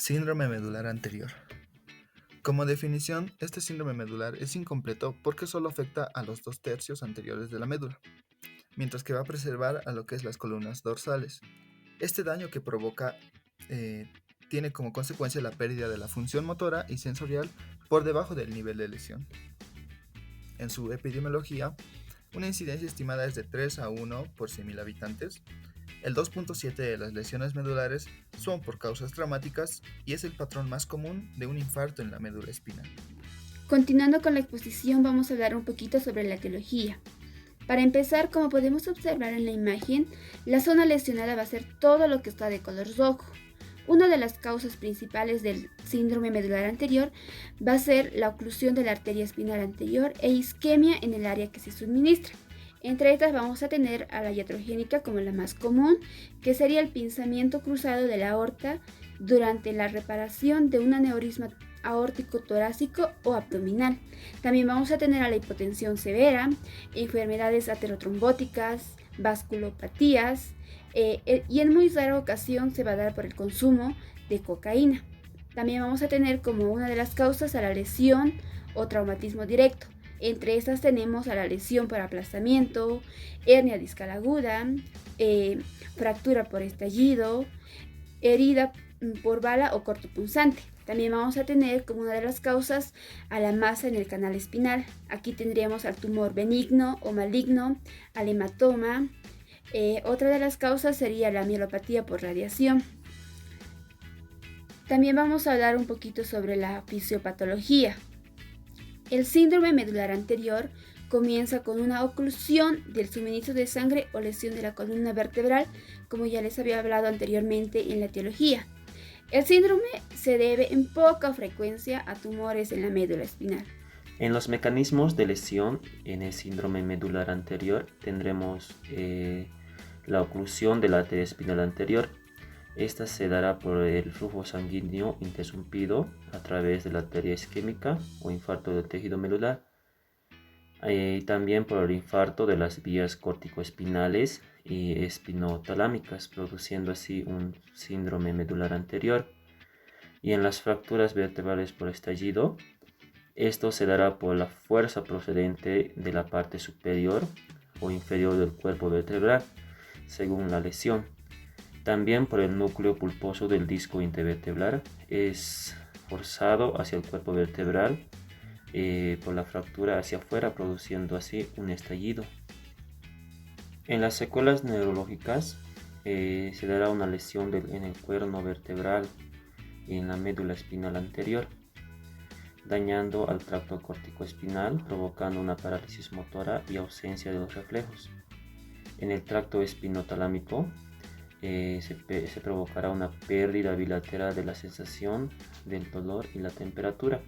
Síndrome medular anterior. Como definición, este síndrome medular es incompleto porque solo afecta a los 2/3 anteriores de la médula, mientras que va a preservar a lo que es las columnas dorsales. Este daño que provoca eh, tiene como consecuencia la pérdida de la función motora y sensorial por debajo del nivel de lesión. En su epidemiología, una incidencia estimada es de 3 a 1 por 100.000 habitantes. El 2.7 de las lesiones medulares son por causas traumáticas y es el patrón más común de un infarto en la médula espinal. Continuando con la exposición, vamos a hablar un poquito sobre la etiología. Para empezar, como podemos observar en la imagen, la zona lesionada va a ser todo lo que está de color rojo. Una de las causas principales del síndrome medular anterior va a ser la oclusión de la arteria espinal anterior e isquemia en el área que se suministra. Entre estas vamos a tener a la iatrogénica como la más común, que sería el pinzamiento cruzado de la aorta durante la reparación de un aneurisma aórtico torácico o abdominal. También vamos a tener a la hipotensión severa, enfermedades aterotrombóticas, vasculopatías, y en muy rara ocasión se va a dar por el consumo de cocaína. También vamos a tener como una de las causas a la lesión o traumatismo directo. Entre estas tenemos a la lesión por aplastamiento, hernia discal aguda, fractura por estallido, herida por bala o cortopunzante. También vamos a tener como una de las causas a la masa en el canal espinal. Aquí tendríamos al tumor benigno o maligno, al hematoma. Otra de las causas sería la mielopatía por radiación. También vamos a hablar un poquito sobre la fisiopatología. El síndrome medular anterior comienza con una oclusión del suministro de sangre o lesión de la columna vertebral, como ya les había hablado anteriormente en la etiología. El síndrome se debe en poca frecuencia a tumores en la médula espinal. En los mecanismos de lesión en el síndrome medular anterior tendremos la oclusión de la arteria espinal anterior. Esta se dará por el flujo sanguíneo interrumpido a través de la arteria isquémica o infarto del tejido medular. Y también por el infarto de las vías corticoespinales y espinotalámicas, produciendo así un síndrome medular anterior. Y en las fracturas vertebrales por estallido, esto se dará por la fuerza procedente de la parte superior o inferior del cuerpo vertebral, según la lesión. También por el núcleo pulposo del disco intervertebral es forzado hacia el cuerpo vertebral por la fractura hacia afuera, produciendo así un estallido. En las secuelas neurológicas se dará una lesión en el cuerno vertebral y en la médula espinal anterior, dañando al tracto corticoespinal, provocando una parálisis motora y ausencia de los reflejos. En el tracto espinotalámico se provocará una pérdida bilateral de la sensación del dolor y la temperatura.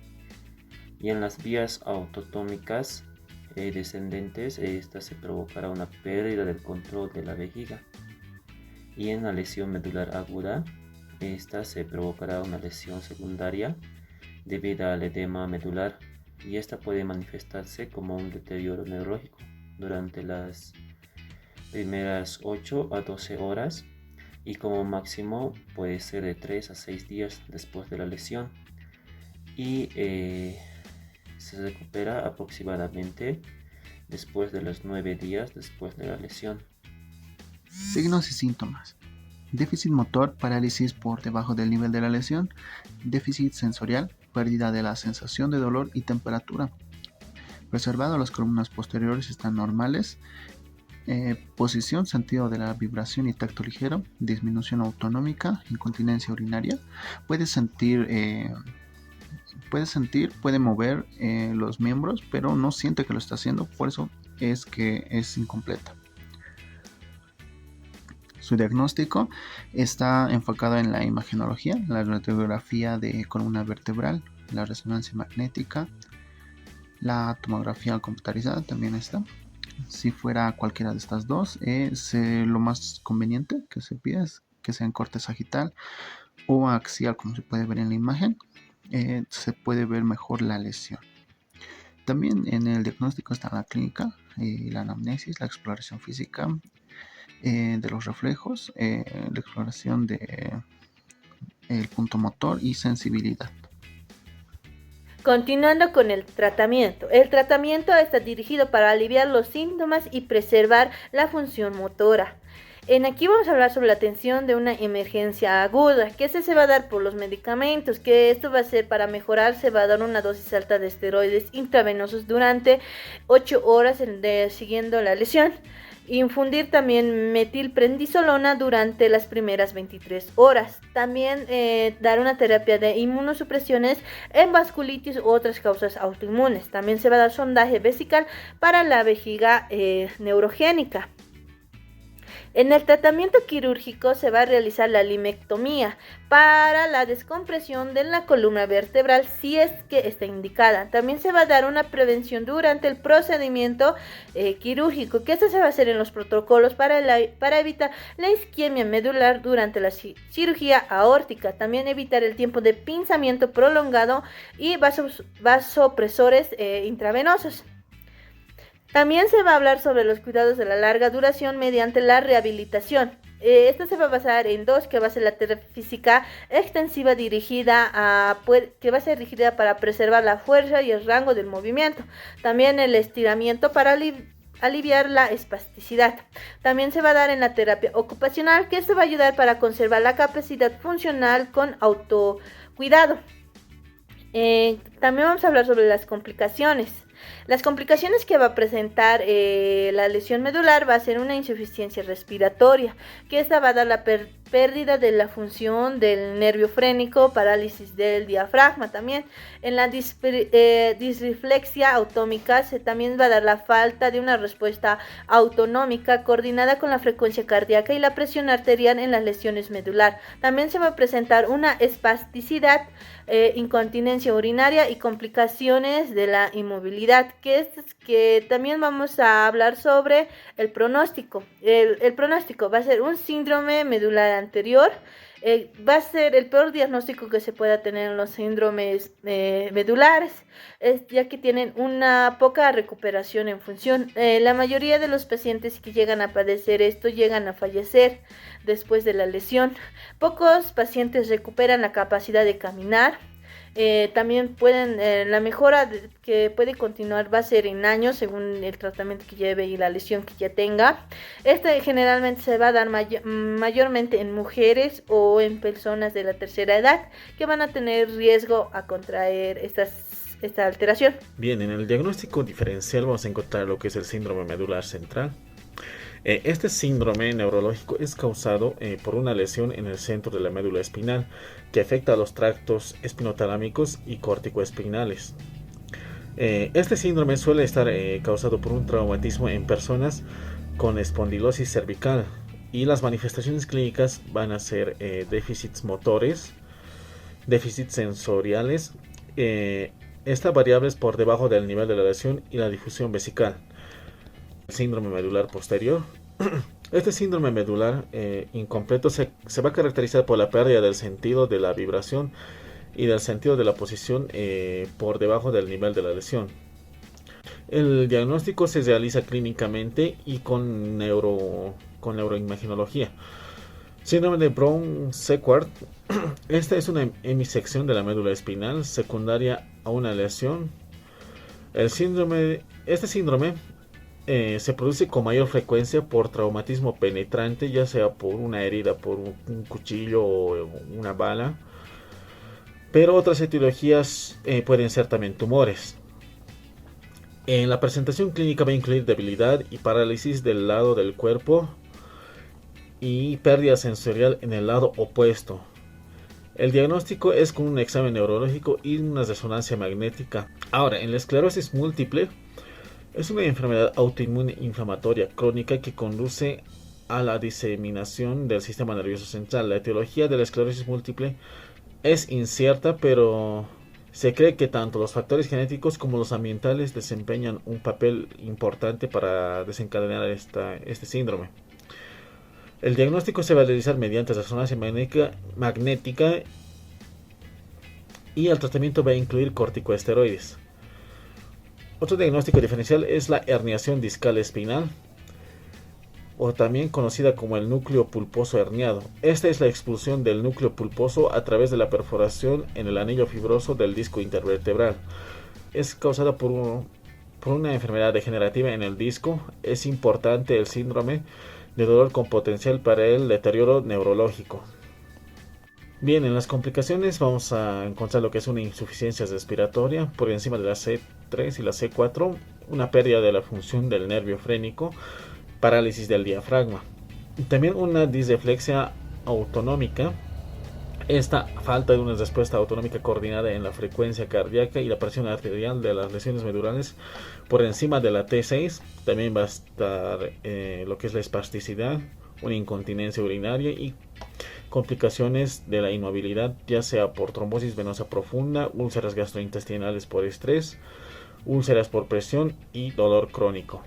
Y en las vías autotómicas descendentes, esta se provocará una pérdida del control de la vejiga. Y en la lesión medular aguda, esta se provocará una lesión secundaria debido al edema medular, y esta puede manifestarse como un deterioro neurológico durante las primeras 8 a 12 horas y como máximo puede ser de 3 a 6 días después de la lesión, y se recupera aproximadamente después de los 9 días después de la lesión. Signos y síntomas. Déficit motor, parálisis por debajo del nivel de la lesión. Déficit sensorial, pérdida de la sensación de dolor y temperatura. Preservado, las columnas posteriores están normales. Posición, sentido de la vibración y tacto ligero. Disminución autonómica, incontinencia urinaria. Puede mover los miembros, pero no siente que lo está haciendo, por eso es que es incompleta. Su diagnóstico está enfocado en la imagenología, la radiografía de columna vertebral, la resonancia magnética, la tomografía computarizada también está. Si fuera cualquiera de estas dos, es lo más conveniente que se pide es que sea en corte sagital o axial, como se puede ver en la imagen. Se puede ver mejor la lesión. También en el diagnóstico está la clínica, la anamnesis, la exploración física de los reflejos, la exploración el punto motor y sensibilidad. Continuando con el tratamiento. El tratamiento está dirigido para aliviar los síntomas y preservar la función motora. Aquí vamos a hablar sobre la atención de una emergencia aguda, que se va a dar por los medicamentos, que esto va a ser para mejorar, se va a dar una dosis alta de esteroides intravenosos durante 8 horas siguiendo la lesión. Infundir también metilprednisolona durante las primeras 23 horas. También dar una terapia de inmunosupresiones en vasculitis u otras causas autoinmunes. También se va a dar sondaje vesical para la vejiga neurogénica. En el tratamiento quirúrgico se va a realizar la limectomía para la descompresión de la columna vertebral si es que está indicada. También se va a dar una prevención durante el procedimiento quirúrgico, que esto se va a hacer en los protocolos para evitar la isquemia medular durante la cirugía aórtica. También evitar el tiempo de pinzamiento prolongado y vasopresores intravenosos. También se va a hablar sobre los cuidados de la larga duración mediante la rehabilitación. Esto se va a basar en dos, que va a ser la terapia física extensiva que va a ser dirigida para preservar la fuerza y el rango del movimiento. También el estiramiento para aliviar la espasticidad. También se va a dar en la terapia ocupacional, que esto va a ayudar para conservar la capacidad funcional con autocuidado. También vamos a hablar sobre las complicaciones. Las complicaciones que va a presentar la lesión medular va a ser una insuficiencia respiratoria, que esta va a dar la pérdida de la función del nervio frénico, parálisis del diafragma también. En la disreflexia autómica también va a dar la falta de una respuesta autonómica coordinada con la frecuencia cardíaca y la presión arterial en las lesiones medular. También se va a presentar una espasticidad, incontinencia urinaria y complicaciones de la inmovilidad, que también vamos a hablar sobre el pronóstico. El pronóstico va a ser un síndrome medular anterior. Va a ser el peor diagnóstico que se pueda tener en los síndromes medulares, ya que tienen una poca recuperación en función. La mayoría de los pacientes que llegan a padecer esto llegan a fallecer después de la lesión. Pocos pacientes recuperan la capacidad de caminar. También la mejora que puede continuar va a ser en años según el tratamiento que lleve y la lesión que ya tenga. Generalmente se va a dar mayormente en mujeres o en personas de la tercera edad que van a tener riesgo a contraer esta alteración. Bien, en el diagnóstico diferencial vamos a encontrar lo que es el síndrome medular central. Este síndrome neurológico es causado por una lesión en el centro de la médula espinal que afecta a los tractos espinotalámicos y corticoespinales. Este síndrome suele estar causado por un traumatismo en personas con espondilosis cervical, y las manifestaciones clínicas van a ser déficits motores, déficits sensoriales, variables por debajo del nivel de la lesión y la difusión vesical. Síndrome medular posterior. Este síndrome medular incompleto se va a caracterizar por la pérdida del sentido de la vibración y del sentido de la posición por debajo del nivel de la lesión. El diagnóstico se realiza clínicamente y con neuroimagenología. Síndrome de Brown-Séquard. Esta es una hemisección de la médula espinal secundaria a una lesión. Este síndrome se produce con mayor frecuencia por traumatismo penetrante, ya sea por una herida por un cuchillo o una bala, pero otras etiologías pueden ser también tumores. En la presentación clínica va a incluir debilidad y parálisis del lado del cuerpo y pérdida sensorial en el lado opuesto. El diagnóstico es con un examen neurológico y una resonancia magnética. Ahora, en la esclerosis múltiple, es una enfermedad autoinmune inflamatoria crónica que conduce a la diseminación del sistema nervioso central. La etiología de la esclerosis múltiple es incierta, pero se cree que tanto los factores genéticos como los ambientales desempeñan un papel importante para desencadenar este síndrome. El diagnóstico se va a realizar mediante resonancia magnética y el tratamiento va a incluir corticosteroides. Otro diagnóstico diferencial es la herniación discal espinal. o también conocida como el núcleo pulposo herniado. Esta es la expulsión del núcleo pulposo a través de la perforación en el anillo fibroso del disco intervertebral. Es causada por una enfermedad degenerativa en el disco. Es importante el síndrome de dolor con potencial para el deterioro neurológico. Bien, en las complicaciones vamos a encontrar lo que es una insuficiencia respiratoria por encima de la C3 y la C4, una pérdida de la función del nervio frénico, parálisis del diafragma. También una disreflexia autonómica. Esta falta de una respuesta autonómica coordinada en la frecuencia cardíaca y la presión arterial de las lesiones medulares por encima de la T6. También va a estar lo que es la espasticidad, una incontinencia urinaria y complicaciones de la inmovilidad, ya sea por trombosis venosa profunda, úlceras gastrointestinales por estrés, úlceras por presión y dolor crónico.